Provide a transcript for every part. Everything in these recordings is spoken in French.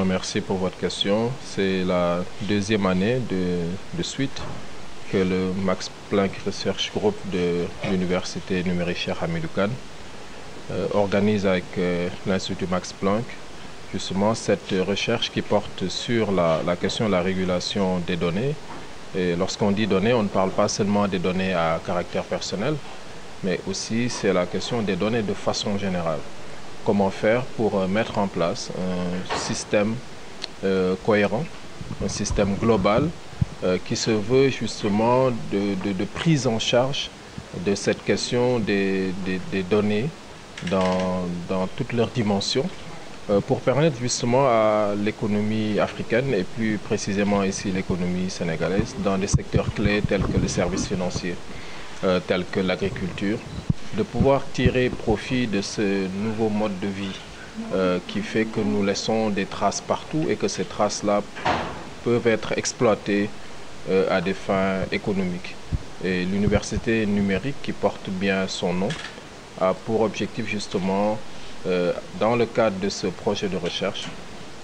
remercie pour votre question. C'est la deuxième année de suite que le Max Planck Research Group de l'Université numérique Cheikh Hamidou Kane organise avec l'Institut Max Planck justement cette recherche qui porte sur la question de la régulation des données. Et lorsqu'on dit données, on ne parle pas seulement des données à caractère personnel, mais aussi c'est la question des données de façon générale. Comment faire pour mettre en place un système cohérent, un système global qui se veut justement de prise en charge de cette question des données dans toutes leurs dimensions pour permettre justement à l'économie africaine et plus précisément ici l'économie sénégalaise dans des secteurs clés tels que les services financiers, tels que l'agriculture, de pouvoir tirer profit de ce nouveau mode de vie qui fait que nous laissons des traces partout et que ces traces-là peuvent être exploitées à des fins économiques. Et l'université numérique, qui porte bien son nom, a pour objectif justement, dans le cadre de ce projet de recherche,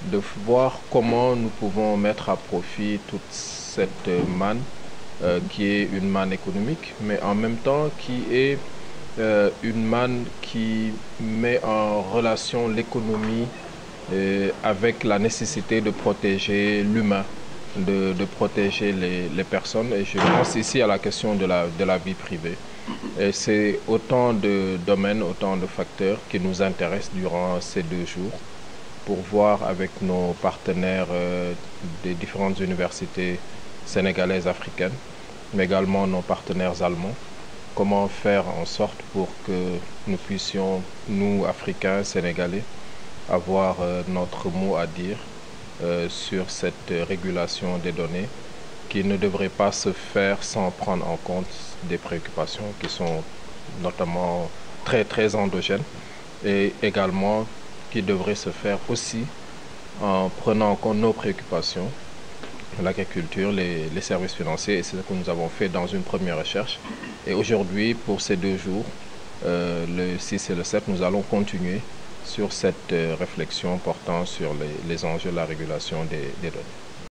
de voir comment nous pouvons mettre à profit toute cette manne qui est une manne économique, mais en même temps qui est une manne qui met en relation l'économie avec la nécessité de protéger l'humain, de protéger les personnes. Et je pense ici à la question de la vie privée. Et c'est autant de domaines, autant de facteurs qui nous intéressent durant ces 2 jours pour voir avec nos partenaires des différentes universités sénégalaises, africaines, mais également nos partenaires allemands, comment faire en sorte pour que nous puissions, nous, Africains, Sénégalais, avoir notre mot à dire sur cette régulation des données qui ne devrait pas se faire sans prendre en compte des préoccupations qui sont notamment très, très endogènes et également qui devraient se faire aussi en prenant en compte nos préoccupations, l'agriculture, les services financiers, et c'est ce que nous avons fait dans une première recherche. Et aujourd'hui, pour ces 2 jours, le 6 et le 7, nous allons continuer sur cette réflexion portant sur les enjeux de la régulation des données.